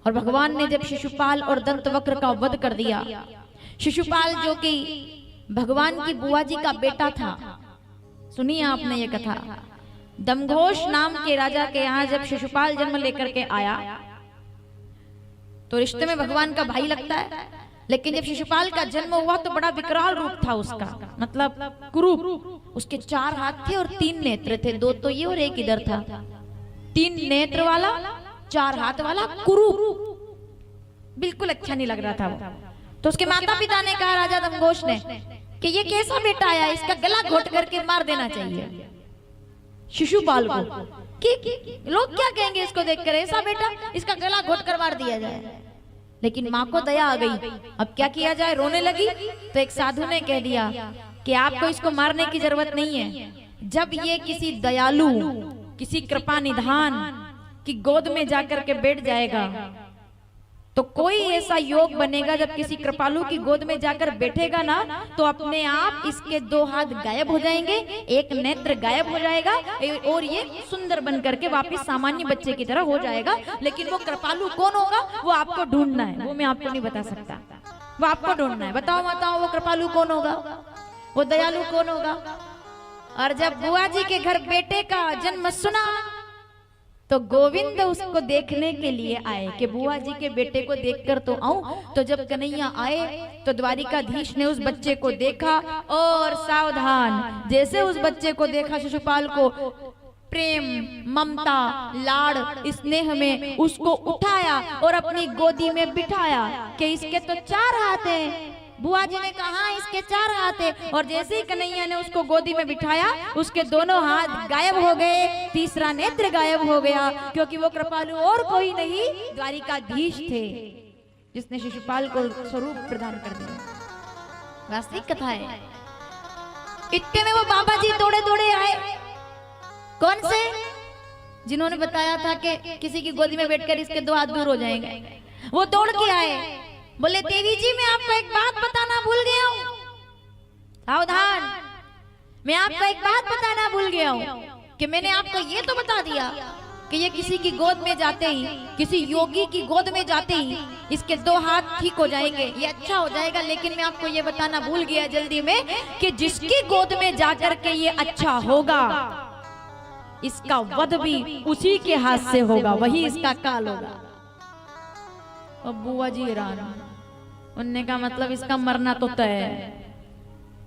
और भगवान ने जब शिशुपाल और दंतवक्र का वध कर दिया, शिशुपाल जो कि भगवान की बुआ जी का बेटा था, सुनिए आपने ये कथा, दमघोष नाम के राजा के यहाँ जब शिशुपाल जन्म लेकर के आया तो रिश्ते में भगवान का भाई लगता है, लेकिन जब शिशुपाल का जन्म हुआ तो बड़ा विकराल रूप था उसका, मतलब कुरूप। उसके 4 हाथ थे और 3 नेत्र थे, 2 तो ये और 1 इधर था। 3 नेत्र वाला, 4 हाथ वाला कुरूप, बिल्कुल अच्छा नहीं लग रहा था वो। तो उसके माता पिता ने कहा राजा दमघोष ने कि ये कैसा बेटा आया, इसका गला घोट करके मार देना चाहिए शिशुपाल को, कि लोग क्या कहेंगे इसको देखकर, ऐसा बेटा, इसका गला घोट कर मार दिया जाए। लेकिन माँ को दया आ गई, अब क्या किया जाए, रोने लगी। तो एक साधु ने कह दिया कि आपको इसको मारने की जरूरत नहीं है, जब ये किसी दयालु, किसी कृपा निधान की गोद में जाकर के बैठ जाएगा तो कोई ऐसा योग बनेगा, जब किसी कृपालु की गोद में जाकर बैठेगा ना तो अपने आप इसके 2 हाथ गायब हो जाएंगे, 1 नेत्र गायब हो जाएगा और ये सुंदर बन करके वापस सामान्य बच्चे की तरह हो जाएगा। लेकिन वो कृपालु कौन होगा वो आपको ढूंढना है, वो मैं आपको नहीं बता सकता, वो आपको ढूंढना है। बताओ वो कृपालु कौन होगा, वो दयालु कौन होगा। और जब बुआ जी के घर बेटे का जन्म सुना तो गोविंद उसको देखने के लिए आए कि बुआ जी के बेटे को देखकर तो आऊं। तो जब कन्हैया आए तो द्वारिकाधीश ने उस बच्चे को देखा और सावधान, जैसे उस बच्चे को देखा शिशुपाल को प्रेम, ममता, लाड़, स्नेह में उसको उठाया और अपनी गोदी में बिठाया कि इसके तो 4 हाथ हैं। बुआ जी ने कहा इसके 4 हाथ है, और जैसे ही कन्हैया ने उसको गोदी में बिठाया उसके दोनों हाथ गायब हो गए, तीसरा नेत्र गायब हो गया, क्योंकि वो कृपालु और कोई नहीं द्वारिकाधीश थे जिसने शिशुपाल को स्वरूप प्रदान कर दिया। वास्तविक कथा है। इतने में वो बाबा जी दौड़े दौड़े आए। कौन से? जिन्होंने बताया था कि किसी की गोदी में बैठकर इसके 2 हाथ दूर हो जाएंगे। वो दौड़ के आए, बोले देवी जी मैं आपको एक बात बताना भूल गया हूँ, सावधान, मैं आपको एक बात बताना भूल गया हूँ कि मैंने आपको ये तो बता दिया कि ये किसी की गोद में जाते ही, किसी योगी की गोद में जाते ही इसके 2 हाथ ठीक हो जाएंगे, ये अच्छा हो जाएगा। लेकिन मैं आपको ये बताना भूल गया जल्दी में कि जिसकी गोद में जाकर के ये अच्छा होगा इसका वध भी उसी के हाथ से होगा, वही इसका काल होगा। अब बुआ जी हैरान, उनने का मतलब इसका मरना तो तय है,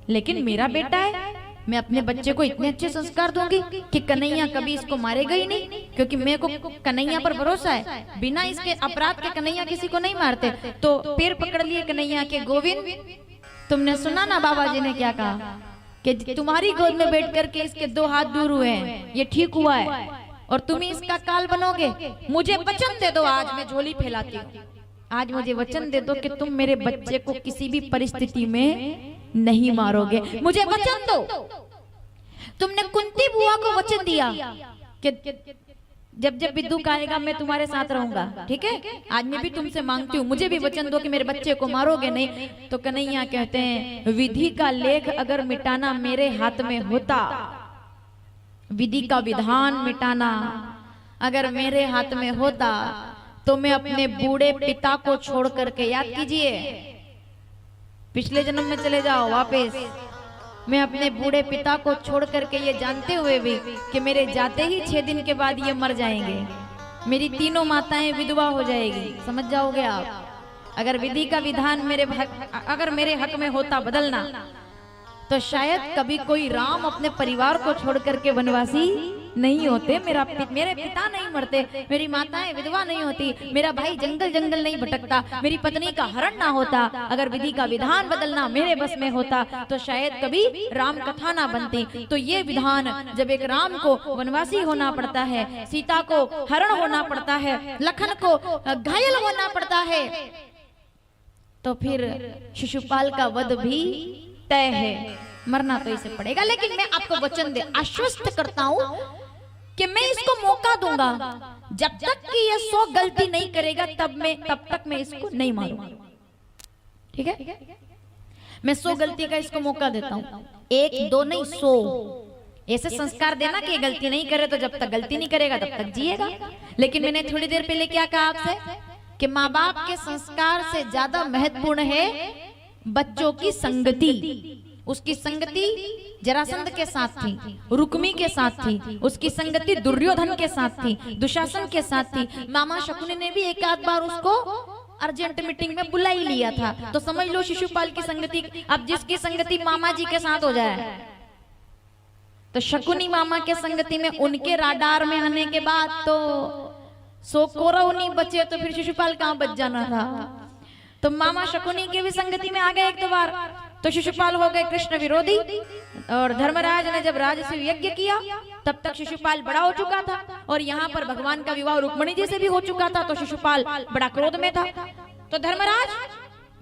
लेकिन मेरा बेटा है, मैं अपने बच्चे को इतने अच्छे संस्कार दूंगी कि कन्हैया कभी इसको मारेगा ही नहीं, क्योंकि मेरे को कन्हैया पर भरोसा है, बिना इसके अपराध के कन्हैया किसी को नहीं मारते। तो पैर पकड़ लिए कन्हैया के, गोविंद तुमने सुना ना बाबा जी ने क्या कहा कि तुम्हारी गोद में बैठ करके इसके 2 हाथ दूर हुए हैं, ये ठीक हुआ है और तुम ही इसका काल बनोगे। मुझे वचन दे दो, आज मैं झोली फैलाती हूँ, आज मुझे वचन दे दो कि तुम मेरे बच्चे को किसी भी परिस्थिति में नहीं मारोगे, मुझे वचन दो। तुमने कुंती बुआ को वचन दिया कि जब जब विद्युत आएगा मैं तुम्हारे साथ रहूंगा, ठीक है, आज मैं भी तुमसे मांगती हूँ, मुझे भी वचन दो कि मेरे बच्चे को मारोगे नहीं। तो कन्हैया कहते हैं विधि का लेख अगर मिटाना मेरे हाथ में होता, विधि का विधान मिटाना अगर मेरे हाथ में होता तो मैं अपने बूढ़े पिता को छोड़ करके, याद कीजिए पिछले जन्म में चले जाओ वापस, मैं अपने बूढ़े पिता को छोड़ करके ये जानते हुए भी कि मेरे जाते ही 6 दिन के बाद ये मर जाएंगे, मेरी तीनों माताएं विधवा हो जाएगी, समझ जाओगे आप। अगर विधि का विधान अगर मेरे हक में होता बदलना तो शायद कभी कोई राम अपने परिवार को छोड़ करके वनवासी नहीं होते, मेरे पिता नहीं मरते, मेरी माताएं विधवा नहीं होती, मेरा भाई जंगल जंगल नहीं भटकता, मेरी पत्नी का हरण ना होता। अगर विधि का विधान बदलना मेरे बस में होता तो शायद कभी राम कथा ना बनती। तो ये विधान जब एक राम को वनवासी होना पड़ता है, सीता को हरण होना पड़ता है, लखन को घायल होना पड़ता है, तो फिर शिशुपाल का वध भी तय है, मरना तो इसे पड़ेगा। लेकिन मैं आपको वचन दे आश्वस्त करता हूं कि मैं इसको मौका दूंगा, जब तक कि ये 100 गलती नहीं करेगा तब तक मैं इसको नहीं मारूंगा, ठीक है। मैं 100 गलती का इसको मौका देता हूं, 1 2 नहीं 100 ऐसे संस्कार देना कि गलती नहीं करे, तो जब तक गलती नहीं करेगा तब तक जिएगा। लेकिन मैंने थोड़ी देर पहले क्या कहा आपसे कि माँ बाप के संस्कार से ज्यादा महत्वपूर्ण है बच्चों की संगति। उसकी संगति जरासंध के साथ थी, रुक्मी के साथ थी, उसकी संगति दुर्योधन के साथ थी, दुशासन के साथ थी। मामा शकुनी ने भी एक आध बार उसको अर्जेंट मीटिंग में बुला ही लिया था। तो समझ लो शिशुपाल की संगति, अब जिसकी संगति मामा जी के साथ हो जाए तो शकुनी मामा के संगति में, उनके राडार में आने के बाद तो सो कौरव नहीं बचे, तो फिर शिशुपाल कहां बच जाना था। तो मामा शकुनी की भी संगति में आ गए एक दो बार, तो शिशुपाल हो गए कृष्ण विरोधी। और धर्मराज ने जब राजसूय यज्ञ किया तब तक शिशुपाल बड़ा हो चुका था, और यहाँ पर भगवान का विवाह रुक्मिणी जी से भी हो चुका था, तो शिशुपाल बड़ा क्रोध में था। तो धर्मराज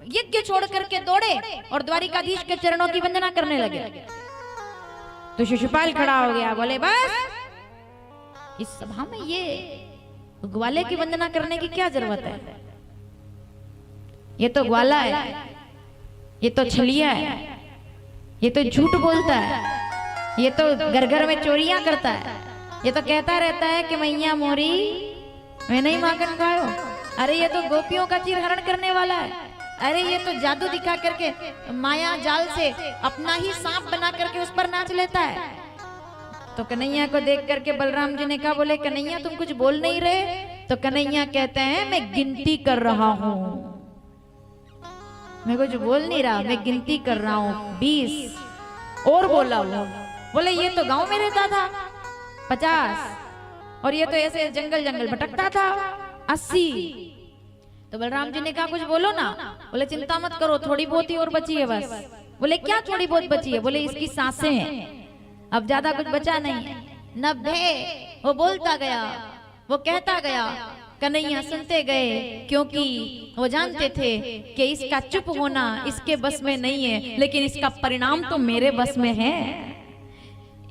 यज्ञ छोड़ करके दौड़े और द्वारिकाधीश के चरणों की वंदना करने लगे। तो शिशुपाल खड़ा हो गया, बोले बस इस सभा में ये ग्वाले की वंदना करने की क्या जरूरत है? ये तो ग्वाला है, ये तो छलिया है, ये तो झूठ बोलता है, ये तो घर घर में चोरियां करता है, ये तो कहता रहता है कि मैया मोरी मैं नहीं माखन खायो। अरे ये तो गोपियों का चिरहरण करने वाला है। अरे ये तो जादू दिखा करके माया जाल से अपना ही सांप बना करके उस पर नाच लेता है। तो कन्हैया को देख करके बलराम जी ने कहा, बोले कन्हैया तुम कुछ बोल नहीं रहे? तो कन्हैया कहते हैं मैं गिनती कर रहा हूं, मैं कुछ बोल नहीं रहा, मैं गिनती कर रहा हूं 20। और बोला वो, बोले ये तो गांव में रहता था 50, और ये तो ऐसे जंगल जंगल भटकता था 80। तो बलराम जी ने कहा कुछ बोलो ना। बोले चिंता मत करो, थोड़ी बहुत ही और बची है बस। बोले क्या थोड़ी बहुत बची है? बोले इसकी सांसें हैं, अब ज्यादा कुछ बचा नहीं है। 90। वो बोलता गया, वो कहता गया, कन्हैया सुनते गए, क्योंकि वो जानते थे कि इसका चुप होना इसके बस में नहीं है, लेकिन इसका परिणाम तो मेरे बस में है।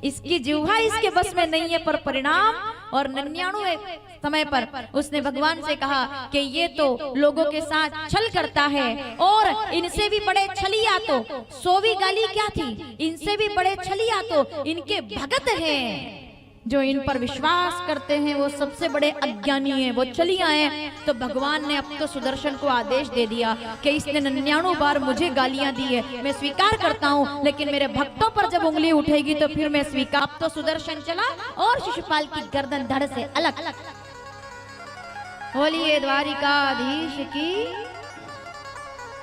इसकी जिह्वा इसके बस में नहीं है, पर परिणाम। और 99वें समय पर उसने भगवान से कहा कि ये तो लोगों के साथ छल करता है, और इनसे भी बड़े छलिया तो 100वीं गाली क्या थी, इनसे भी बड़े छलिया तो इनके भगत हैं। जो इन पर विश्वास करते हैं वो सबसे बड़े अज्ञानी हैं, वो छलिया हैं। तो भगवान ने अब तो सुदर्शन को आदेश दे दिया कि इसने 99 बार मुझे गालियां दी है, मैं स्वीकार करता हूं, लेकिन मेरे भक्तों पर जब उंगली उठेगी तो फिर मैं स्वीकार। अब तो सुदर्शन चला और शिशुपाल की गर्दन धड़ से अलग। बोलिए द्वारिकाधीश की।